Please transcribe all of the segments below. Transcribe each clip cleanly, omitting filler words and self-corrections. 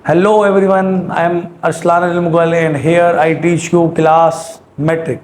Hello everyone, I am Arslan Al Mughal and here I teach you class metric।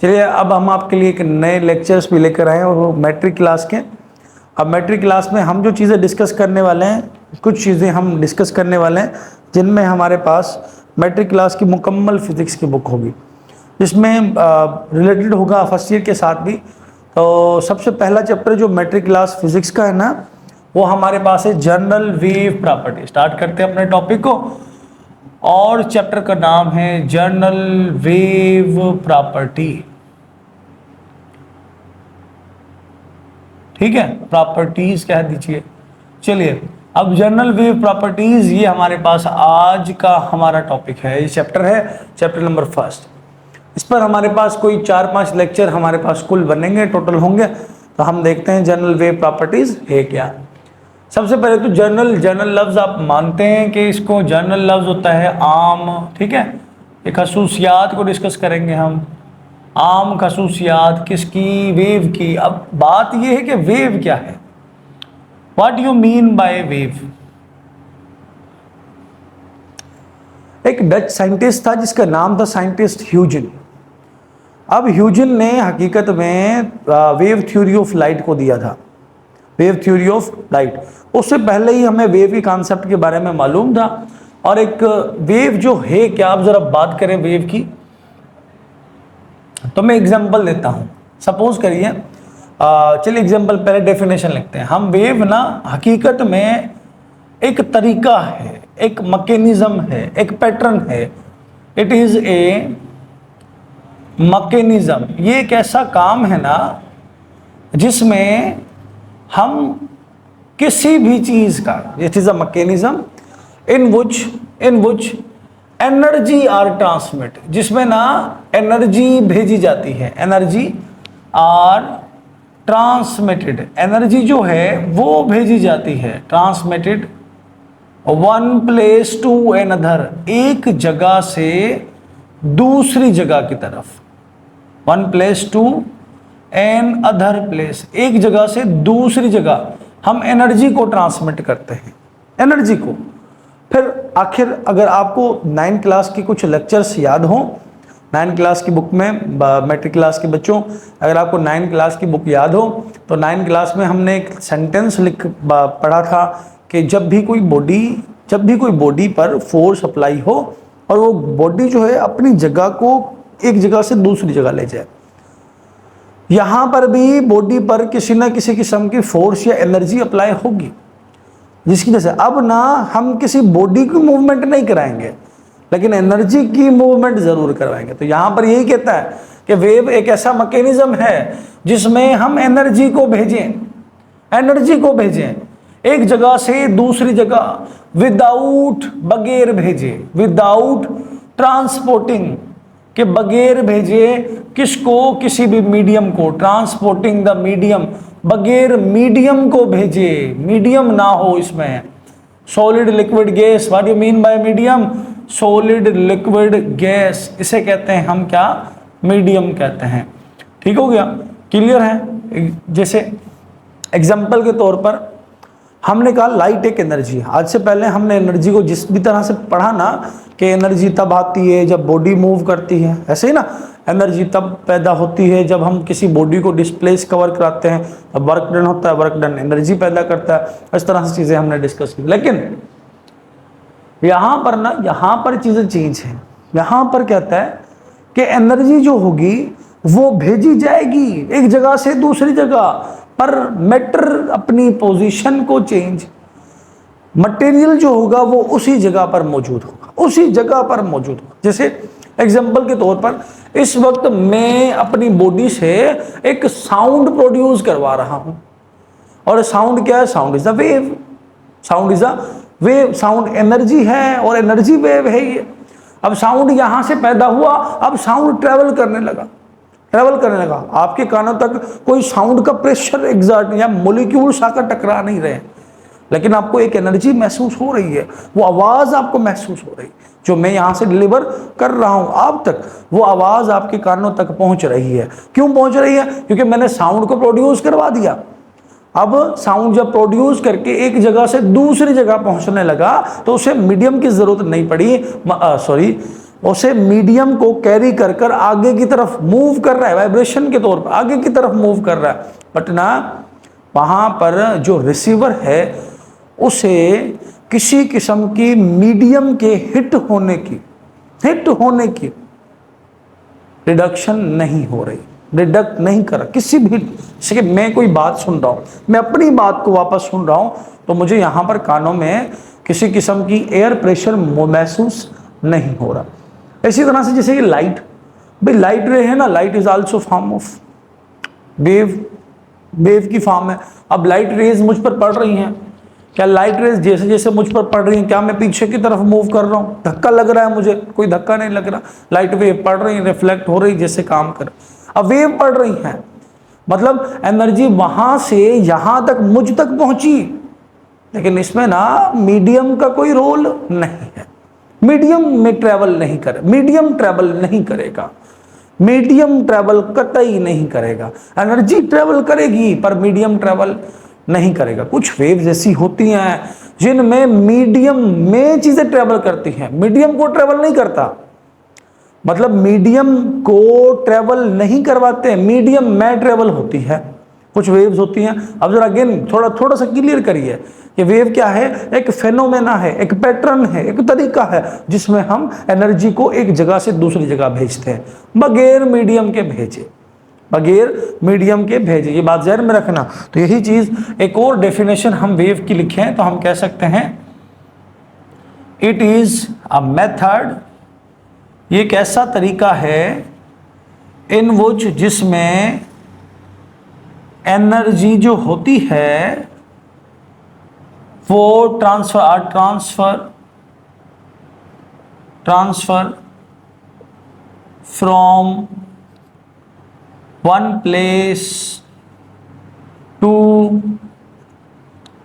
चलिए अब हम आपके लिए एक नए लेक्चर्स भी लेकर आए हैं और वो मैट्रिक क्लास के। अब मैट्रिक क्लास में हम जो चीज़ें डिस्कस करने वाले हैं, कुछ चीज़ें हम डिस्कस करने वाले हैं जिनमें हमारे पास मैट्रिक क्लास की मुकम्मल फिज़िक्स की बुक होगी, जिसमें रिलेटेड होगा फर्स्ट ईयर के साथ भी। तो सबसे पहला चैप्टर जो मैट्रिक क्लास फिज़िक्स का है ना, वो हमारे पास है जनरल वेव प्रॉपर्टी। स्टार्ट करते हैं अपने टॉपिक को, और चैप्टर का नाम है जनरल वेव प्रॉपर्टी। ठीक है, प्रॉपर्टीज कह दीजिए। चलिए अब जनरल वेव प्रॉपर्टीज, ये हमारे पास आज का हमारा टॉपिक है, ये चैप्टर है, चैप्टर नंबर फर्स्ट। इस पर हमारे पास कोई 4-5 लेक्चर हमारे पास कुल बनेंगे, टोटल होंगे। तो हम देखते हैं जनरल वेव प्रॉपर्टीज है क्या। सबसे पहले तो जनरल लफ्ज़ आप मानते हैं कि इसको जनरल लफ्ज़ होता है आम। ठीक है, एक खसूसियात को डिस्कस करेंगे हम, आम खसूसियात किसकी, वेव की। अब बात यह है कि वेव क्या है, what you mean by wave. एक डच साइंटिस्ट था जिसका नाम था साइंटिस्ट ह्यूजन। अब ह्यूजन ने हकीकत में वेव थ्योरी ऑफ लाइट को दिया था, वेव थ्योरी ऑफ लाइट। उससे पहले ही हमें वेव के कॉन्सेप्ट के बारे में मालूम था। और एक वेव जो है क्या, आप जरा बात करें वेव की, तो मैं एग्जांपल देता हूं। सपोज करिए, चलिए एग्जांपल पहले डेफिनेशन लिखते हैं हम। वेव ना हकीकत में एक तरीका है, एक मैकेनिज्म है, एक पैटर्न है। It is a mechanism. ये एक ऐसा काम है ना जिसमें हम किसी भी चीज का, it is a mechanism in which energy are transmit, जिसमें ना एनर्जी भेजी जाती है, एनर्जी आर ट्रांसमिटेड। एनर्जी जो है वो भेजी जाती है, transmitted one place to another, एक जगह से दूसरी जगह की तरफ। One place to another place, एक जगह से दूसरी जगह हम एनर्जी को ट्रांसमिट करते हैं, एनर्जी को। फिर आखिर अगर आपको 9th क्लास की कुछ लेक्चर्स याद हो, 9th क्लास की बुक में, मैट्रिक क्लास के बच्चों, अगर आपको 9th क्लास की बुक याद हो तो 9th क्लास में हमने एक सेंटेंस पढ़ा था कि जब भी कोई बॉडी पर फोर्स अप्लाई हो और वो बॉडी जो है अपनी जगह को एक जगह से दूसरी जगह ले जाए, यहां पर भी बॉडी पर किसी ना किसी किस्म की फोर्स या एनर्जी अप्लाई होगी, जिसकी वजह से अब ना हम किसी बॉडी की मूवमेंट नहीं कराएंगे लेकिन एनर्जी की मूवमेंट जरूर करवाएंगे। तो यहां पर यही कहता है कि वेव एक ऐसा मैकेनिज्म है जिसमें हम एनर्जी को भेजें एक जगह से दूसरी जगह, विदाउट, बगैर भेजे, विदाउट ट्रांसपोर्टिंग, के बगैर भेजे किसको, किसी भी मीडियम को, ट्रांसपोर्टिंग द मीडियम, बगैर मीडियम को भेजे, मीडियम ना हो इसमें। Solid liquid gas, what you mean by medium, solid liquid gas, इसे कहते हैं हम क्या, मीडियम कहते हैं। ठीक हो गया, क्लियर है। जैसे एग्जाम्पल के तौर पर हमने कहा लाइट एक एनर्जी है। आज से पहले हमने एनर्जी को जिस भी तरह से पढ़ा ना कि एनर्जी तब आती है जब बॉडी मूव करती है, ऐसे ही ना एनर्जी तब पैदा होती है जब हम किसी बॉडी को डिस्प्लेस कवर कराते हैं, अब वर्क डन होता है, वर्क डन एनर्जी पैदा करता है। इस तरह से चीज़ें हमने डिस्कस की। लेकिन यहाँ पर ना, यहाँ पर चीज़ें चेंज है। यहाँ पर कहता है कि एनर्जी जो होगी वो भेजी जाएगी एक जगह से दूसरी जगह, पर मैटर अपनी पोजीशन को चेंज, मटेरियल जो होगा वो उसी जगह पर मौजूद होगा, उसी जगह पर मौजूद होगा। जैसे एग्जांपल के तौर पर इस वक्त मैं अपनी बॉडी से एक साउंड प्रोड्यूस करवा रहा हूं, और साउंड क्या है, sound is a wave, sound is a wave, sound energy है और एनर्जी वेव है ये। अब साउंड यहां से पैदा हुआ, अब साउंड ट्रेवल करने लगा, आपके कानों तक कोई साउंड का प्रेशर एग्जर्ट या मॉलिक्यूल्स आकर टकरा नहीं रहे, लेकिन आपको एक एनर्जी महसूस हो रही है, वो आवाज आपको महसूस हो रही है, जो मैं यहां से डिलीवर कर रहा हूं आप तक, वो आवाज आपके कानों तक पहुंच रही है। क्यों पहुंच रही है? क्योंकि मैंने साउंड को प्रोड्यूस करवा दिया। अब साउंड जब प्रोड्यूस करके एक जगह से दूसरी जगह पहुंचने लगा तो उसे मीडियम की जरूरत नहीं पड़ी, उसे मीडियम को कैरी कर कर आगे की तरफ मूव कर रहा है, वाइब्रेशन के तौर पर आगे की तरफ मूव कर रहा है। बट ना वहां पर जो रिसीवर है उसे किसी किस्म की मीडियम के हिट होने की रिडक्शन नहीं हो रही, डिडक्ट नहीं कर रहा किसी भी। जैसे कि मैं कोई बात सुन रहा हूं, मैं अपनी बात को वापस सुन रहा हूं तो मुझे यहां पर कानों में किसी किस्म की एयर प्रेशर महसूस नहीं हो रहा। इसी तरह से जैसे ये लाइट, भाई लाइट रे है ना, light is also form of wave की फॉर्म है। अब लाइट रेज मुझ पर पड़ रही हैं, क्या लाइट रेज जैसे जैसे मुझ पर पड़ रही हैं क्या मैं पीछे की तरफ मूव कर रहा हूँ? धक्का लग रहा है मुझे? कोई धक्का नहीं लग रहा। लाइट वेव पड़ रही है, रिफ्लेक्ट हो रही, जैसे काम कर। अब वेव पड़ रही है मतलब एनर्जी वहां से यहां तक मुझ तक पहुंची, लेकिन इसमें ना मीडियम का कोई रोल नहीं है। मीडियम में ट्रेवल नहीं करे, मीडियम ट्रेवल नहीं करेगा, मीडियम ट्रेवल कतई नहीं करेगा। एनर्जी ट्रेवल करेगी पर मीडियम ट्रेवल नहीं करेगा। कुछ वेव्स ऐसी होती हैं जिनमें मीडियम में चीजें ट्रेवल करती हैं, मीडियम को ट्रेवल नहीं करता, मतलब मीडियम को ट्रेवल नहीं करवाते, मीडियम में ट्रेवल होती है। कुछ वेव्स होती हैं। अब जरा अगेन थोड़ा सा क्लियर करिए, ये वेव क्या है? एक फेनोमेना है, एक पैटर्न है, एक तरीका है जिसमें हम एनर्जी को एक जगह से दूसरी जगह भेजते हैं बगैर मीडियम के भेजे, बगैर मीडियम के भेजे। ये बात ज़हन में रखना। तो यही चीज, एक और डेफिनेशन हम वेव की लिखे हैं तो हम कह सकते हैं इट इज अ मेथड, ये एक ऐसा तरीका है इन विच जिसमें एनर्जी जो होती है वो transfer from one place to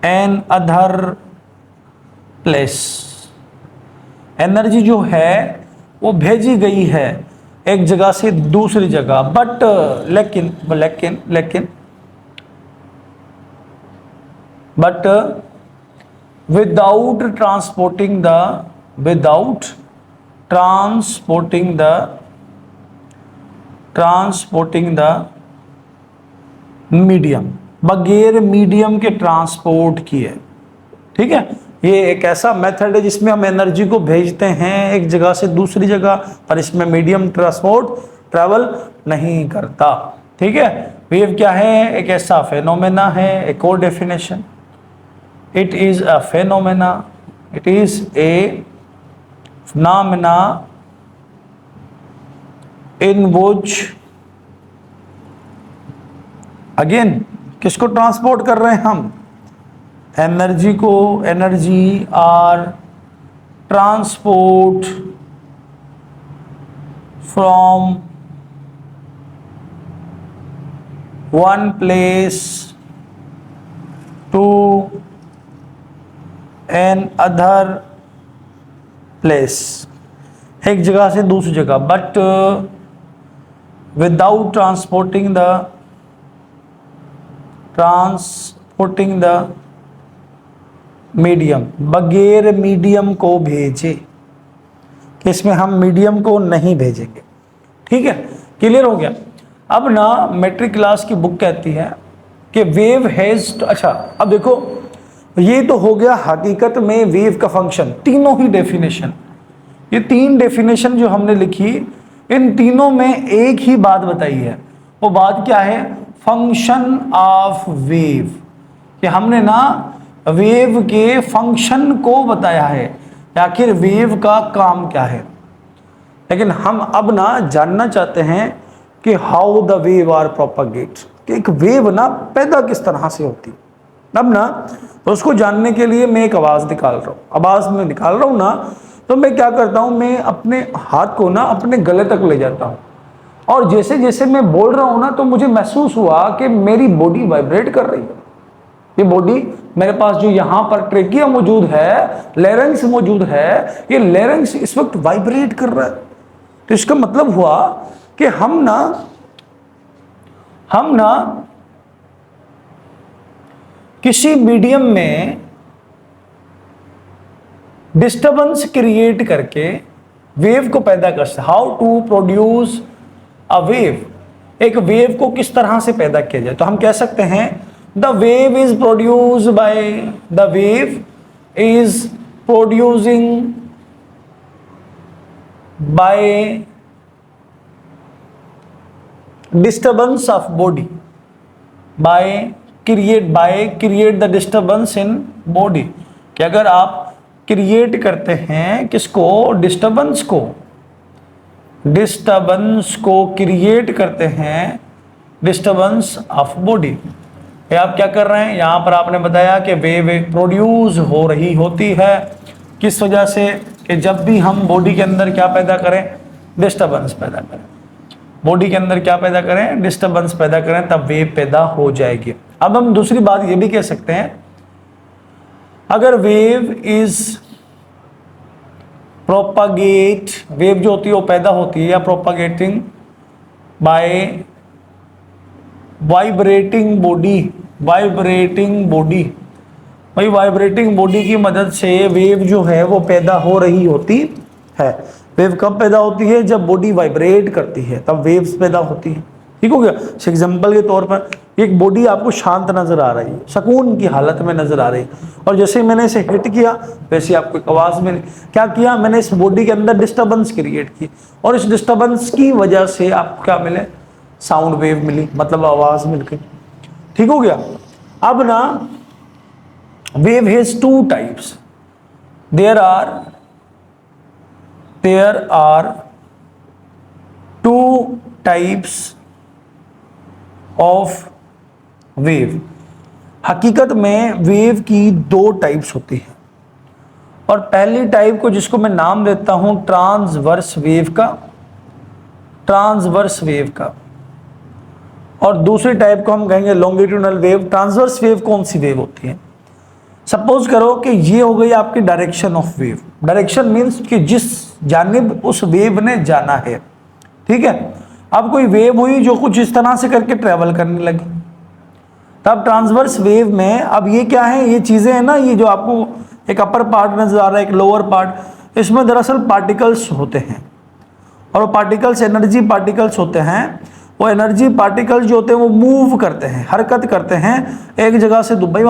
another place. Energy जो है वो भेजी गई है एक जगह से दूसरी जगह, बट लेकिन without transporting the मीडियम, बगैर मीडियम के ट्रांसपोर्ट किए। ठीक है, ये एक ऐसा मेथड है जिसमें हम एनर्जी को भेजते हैं एक जगह से दूसरी जगह, पर इसमें मीडियम ट्रैवल नहीं करता। ठीक है, वेव क्या है? एक ऐसा फेनोमेना है। एक और definition, it is a phenomena, it is a phenomena in which, again किसको ट्रांसपोर्ट कर रहे हैं हम? एनर्जी को। Energy are transport from one place to another place, एक जगह से दूसरी जगह, but without transporting the medium, बगैर मीडियम को भेजे, कि इसमें हम मीडियम को नहीं भेजेंगे। ठीक है, क्लियर हो गया। अब ना मैट्रिक क्लास की बुक कहती है कि वेव हैज, अच्छा अब देखो ये तो हो गया हकीकत में वेव का फंक्शन। तीनों ही डेफिनेशन, ये तीन डेफिनेशन जो हमने लिखी, इन तीनों में एक ही बात बताई है। वो बात क्या है? फंक्शन ऑफ वेव, कि हमने ना वेव के फंक्शन को बताया है, आखिर वेव का काम क्या है। लेकिन हम अब ना जानना चाहते हैं कि how the wave are propagate, कि एक वेव ना पैदा किस तरह से होती। अब ना तो उसको जानने के लिए मैं एक आवाज़ निकाल रहा हूँ, आवाज़ में निकाल रहा हूँ ना, तो मैं क्या करता हूँ, मैं अपने हाथ को ना अपने गले तक ले जाता हूँ, और जैसे जैसे मैं बोल रहा हूँ ना तो मुझे महसूस हुआ कि मेरी बॉडी वाइब्रेट कर रही है। ये बॉडी मेरे पास जो यहाँ पर ट्रेकिया मौजूद है, लेरेंक्स मौजूद है, ये लेरेंक्स इस वक्त वाइब्रेट कर रहा है। तो इसका मतलब हुआ कि हम ना किसी मीडियम में डिस्टर्बेंस क्रिएट करके वेव को पैदा कर सकते। How to produce a wave, एक वेव को किस तरह से पैदा किया जाए। तो हम कह सकते हैं the wave is produce by, the wave is producing by disturbance of body, by create the disturbance in body. कि अगर आप क्रिएट करते हैं किसको, डिस्टर्बेंस को क्रिएट करते हैं, डिस्टर्बेंस ऑफ बॉडी। आप क्या कर रहे हैं, यहां पर आपने बताया कि वेव प्रोड्यूस हो रही होती है किस वजह से, कि जब भी हम बॉडी के अंदर क्या पैदा करें, डिस्टर्बेंस पैदा करें, बॉडी के अंदर क्या पैदा करें, डिस्टर्बेंस पैदा करें, तब वेव पैदा हो जाएगी। अब हम दूसरी बात ये भी कह सकते हैं, अगर वेव इज प्रोपागेट, वेव जो होती है वो पैदा होती है या प्रोपागेटिंग बाय वाइब्रेटिंग बॉडी, भाई वाइब्रेटिंग बॉडी की मदद से वेव जो है वो पैदा हो रही होती है। वेव कब पैदा होती है, जब बॉडी वाइब्रेट करती है तब वेव्स पैदा होती है। ठीक हो गया। एग्जांपल के तौर पर एक बॉडी आपको शांत नजर आ रही है, सुकून की हालत में नजर आ रही है, और जैसे मैंने इसे हिट किया वैसे आपको एक आवाज मिली। क्या किया मैंने, इस बॉडी के अंदर डिस्टर्बेंस क्रिएट की, और इस डिस्टर्बेंस की वजह से आपको क्या मिले, साउंड वेव मिली, मतलब आवाज मिल गई। ठीक हो गया। अब ना wave has two types, there are two types of wave. हकीकत में वेव की दो टाइप्स होती है, और पहली टाइप को जिसको मैं नाम देता हूं ट्रांसवर्स वेव का, और दूसरी टाइप को हम कहेंगे लॉन्गिट्यूडनल वेव। ट्रांसवर्स वेव कौन सी वेव होती है, सपोज करो कि ये हो गई आपकी direction of wave. Direction means कि जिस जानिब उस वेव ने जाना है। ठीक है। अब कोई वेव हुई जो कुछ इस तरह से करके ट्रेवल करने लगी, तब ट्रांसवर्स वेव में अब ये क्या है, ये चीजें हैं ना, ये जो आपको एक अपर पार्ट नजर आ रहा है, एक लोअर पार्ट, इसमें दरअसल पार्टिकल्स होते हैं, और वो पार्टिकल्स एनर्जी पार्टिकल्स होते हैं। वो एनर्जी पार्टिकल्स जो होते हैं वो मूव करते हैं, हरकत करते हैं एक जगह से दूसरी।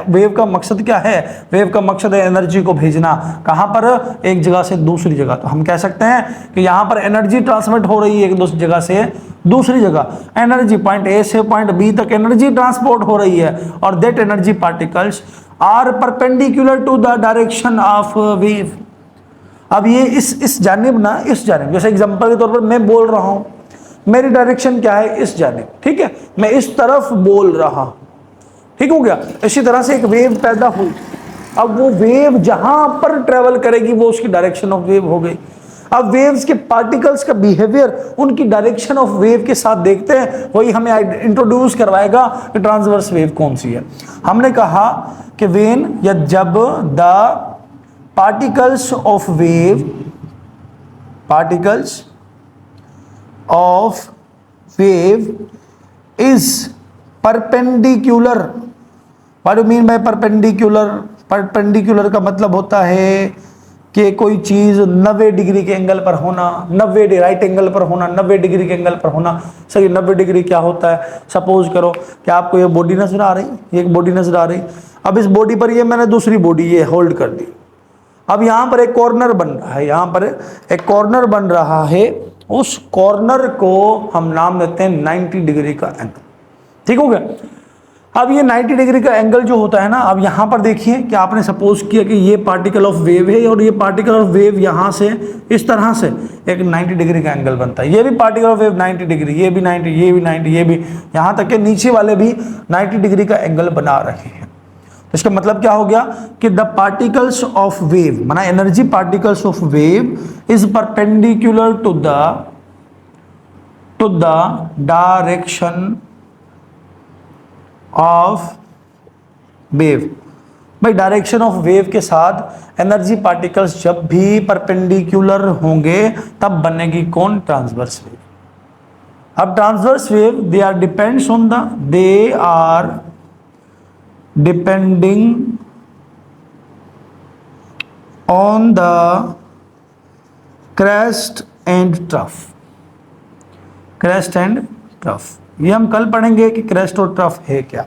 वेव का मकसद क्या है, वेव का मकसद है एनर्जी को भेजना, कहाँ पर, एक जगह से दूसरी जगह। तो हम कह सकते हैं कि यहाँ पर एनर्जी ट्रांसमिट हो रही है एक दूसरी जगह से दूसरी जगह, एनर्जी पॉइंट ए से पॉइंट बी तक एनर्जी ट्रांसपोर्ट हो रही है, और that energy particles are perpendicular to the direction of wave. अब ये इस जानिब ना, इस जानिब, जैसे एग्जांपल के तौर पर मैं बोल रहा हूं, मेरी डायरेक्शन क्या है, इस जानिब। ठीक है, मैं इस तरफ बोल रहा हूं। ठीक हो गया। इसी तरह से एक वेव पैदा हुई, अब वो वेव जहां पर ट्रेवल करेगी वो उसकी डायरेक्शन ऑफ वेव हो गई। अब वेव्स के पार्टिकल्स का बिहेवियर उनकी डायरेक्शन ऑफ वेव के साथ देखते हैं, वही हमें इंट्रोड्यूस करवाएगा कि ट्रांसवर्स वेव कौन सी है। हमने कहा कि वेन या जब the particles of wave is perpendicular। What do you mean by perpendicular? Perpendicular का मतलब होता है कि कोई चीज 90 डिग्री के एंगल पर होना, 90 राइट एंगल पर होना, 90 डिग्री के एंगल पर होना। सही, 90 डिग्री क्या होता है, सपोज करो कि आपको ये बॉडी नजर आ रही, एक बॉडी नजर आ रही, अब इस बॉडी पर ये मैंने दूसरी बॉडी ये होल्ड कर दी। अब यहाँ पर एक कॉर्नर बन रहा है, यहाँ पर एक कॉर्नर बन रहा है, उस कॉर्नर को हम नाम देते हैं 90 डिग्री का एंगल। ठीक हो गया। अब ये 90 डिग्री का एंगल जो होता है ना, अब यहाँ पर देखिए कि आपने सपोज किया कि ये पार्टिकल ऑफ वेव है, और ये पार्टिकल ऑफ वेव यहाँ से इस तरह से एक 90 डिग्री का एंगल बनता है। ये भी पार्टिकल ऑफ वेव 90 डिग्री, ये भी 90, ये भी 90, ये भी, यहाँ तक के नीचे वाले भी 90 डिग्री का एंगल बना रहे हैं। तो इसका मतलब क्या हो गया कि द पार्टिकल्स ऑफ वेव, माना energy particles of wave is perpendicular to the direction of wave. भाई डायरेक्शन ऑफ वेव के साथ एनर्जी पार्टिकल्स जब भी परपेंडिकुलर होंगे तब बनेगी कौन, ट्रांसवर्स वेव। अब transverse wave they are depending on the crest and trough. Crest and trough ये हम कल पढ़ेंगे कि क्रेस्ट और ट्रफ है क्या।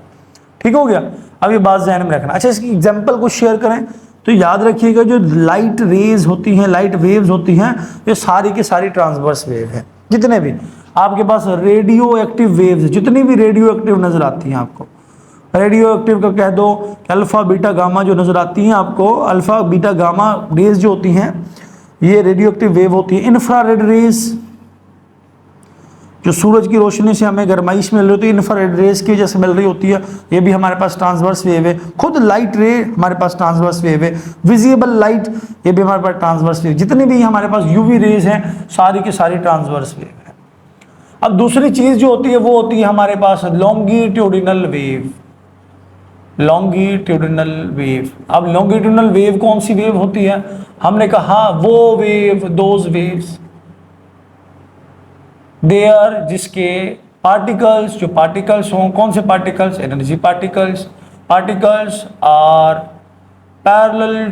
ठीक हो गया। अब ये बात ध्यान में रखना। अच्छा, इसकी एग्जांपल को शेयर करें तो याद रखिएगा, जो लाइट रेज होती हैं, लाइट वेव्स होती हैं, ये सारी की सारी ट्रांसवर्स वेव है। जितने भी आपके पास रेडियो एक्टिव वेव्स, जितनी भी रेडियो एक्टिव नजर आती हैं आपको, रेडियो एक्टिव का कह दो अल्फा बीटा गामा जो नजर आती हैं आपको, अल्फा बीटा गामा रेज जो होती हैं ये रेडियो एक्टिव वेव होती है। इंफ्रारेड रेज जो सूरज की रोशनी से हमें गर्माइश मिल रही होती है, इंफ्रारेड रेज की वजह से मिल रही होती है, ये भी हमारे पास ट्रांसवर्स वेव है। खुद लाइट रे हमारे पास ट्रांसवर्स वेव है। विजिबल लाइट ये भी हमारे पास ट्रांसवर्स वेव, जितनी भी हमारे पास यूवी रेज हैं सारी की सारी ट्रांसवर्स वेव है। अब दूसरी चीज जो होती है वो होती है हमारे पास लॉन्गिट्यूडिनल वेव। लॉन्गिट्यूडिनल वेव, अब लॉन्गिट्यूडिनल वेव कौन सी वेव होती है? हमने कहा वो वेव, दोज वेव्स देयर जिसके पार्टिकल्स, जो पार्टिकल्स हों, कौन से particles? Energy particles. Particles are parallel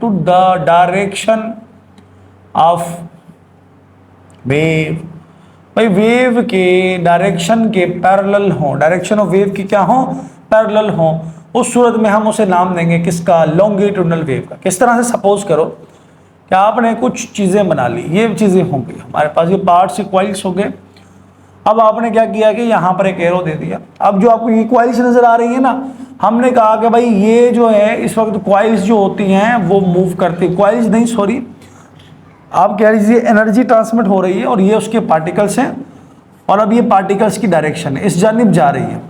to the direction of wave. भाई वेव के डायरेक्शन के पैरेलल हों, डायरेक्शन ऑफ वेव की क्या हों? पैरेलल हों। उस सूरत में हम उसे नाम देंगे किसका? लॉन्गिट्यूडिनल वेव का। किस तरह से? सपोज करो कि आपने कुछ चीज़ें बना ली, ये चीज़ें होंगी हमारे पास, ये पार्ट्स इक्वाइल्स हो गए। अब आपने क्या किया कि यहाँ पर एक एरो दे दिया। अब जो आपको इक्वाइल्स नजर आ रही है ना, हमने कहा कि भाई ये जो है इस वक्त क्वाइल्स जो होती हैं वो मूव करती, क्वाइल्स नहीं सॉरी, आप कह लीजिए एनर्जी ट्रांसमिट हो रही है और ये उसके पार्टिकल्स हैं, और अब ये पार्टिकल्स की डायरेक्शन है, इस जानिब जा रही है।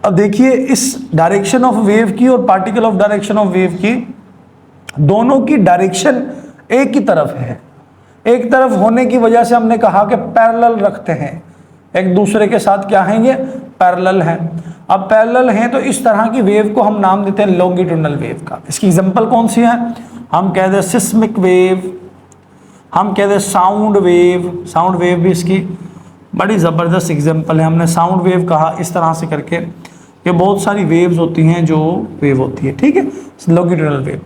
अब देखिए इस डायरेक्शन ऑफ वेव की और particle of direction of wave की, दोनों की डायरेक्शन एक ही तरफ है। एक तरफ होने की वजह से हमने कहा कि पैरेलल रखते हैं, एक दूसरे के साथ क्या हैं? ये पैरेलल हैं। अब पैरेलल हैं तो इस तरह की वेव को हम नाम देते हैं लॉन्गिट्यूडिनल वेव का। इसकी एग्जांपल कौन सी है? हम कहते हैं सिस्मिक वेव, हम कहते हैं साउंड वेव। साउंड वेव भी इसकी बड़ी ज़बरदस्त एग्जांपल है। हमने साउंड वेव कहा इस तरह से करके, ये बहुत सारी वेव्स होती हैं जो वेव होती है, ठीक है, लॉन्गिट्यूडिनल वेव।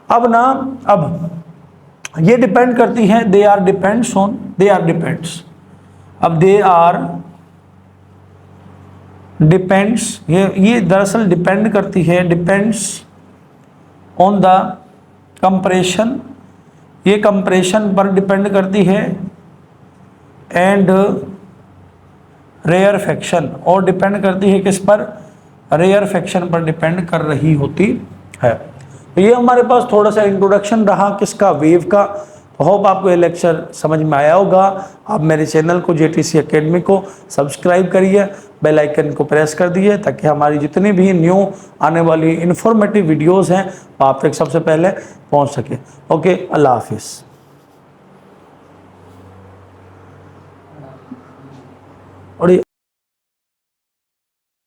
अब ना, अब ये डिपेंड करती है, they are depends on, they are depends, अब दे आर डिपेंड्स, ये दरअसल डिपेंड करती है, डिपेंड्स ऑन द कंप्रेशन, ये कंप्रेशन पर डिपेंड करती है, एंड रेयरफेक्शन, और डिपेंड करती है किस पर? रेयरफेक्शन पर डिपेंड कर रही होती है। तो ये हमारे पास थोड़ा सा इंट्रोडक्शन रहा किसका? वेव का। तो होप आपको ये लेक्चर समझ में आया होगा। आप मेरे चैनल को जेटीसी एकेडमी को सब्सक्राइब करिए, बेल आइकन को प्रेस कर दिए, ताकि हमारी जितनी भी न्यू आने वाली इंफॉर्मेटिव वीडियोस हैं वो आप तक सबसे पहले पहुंच सके। ओके, अल्लाह हाफिज़। और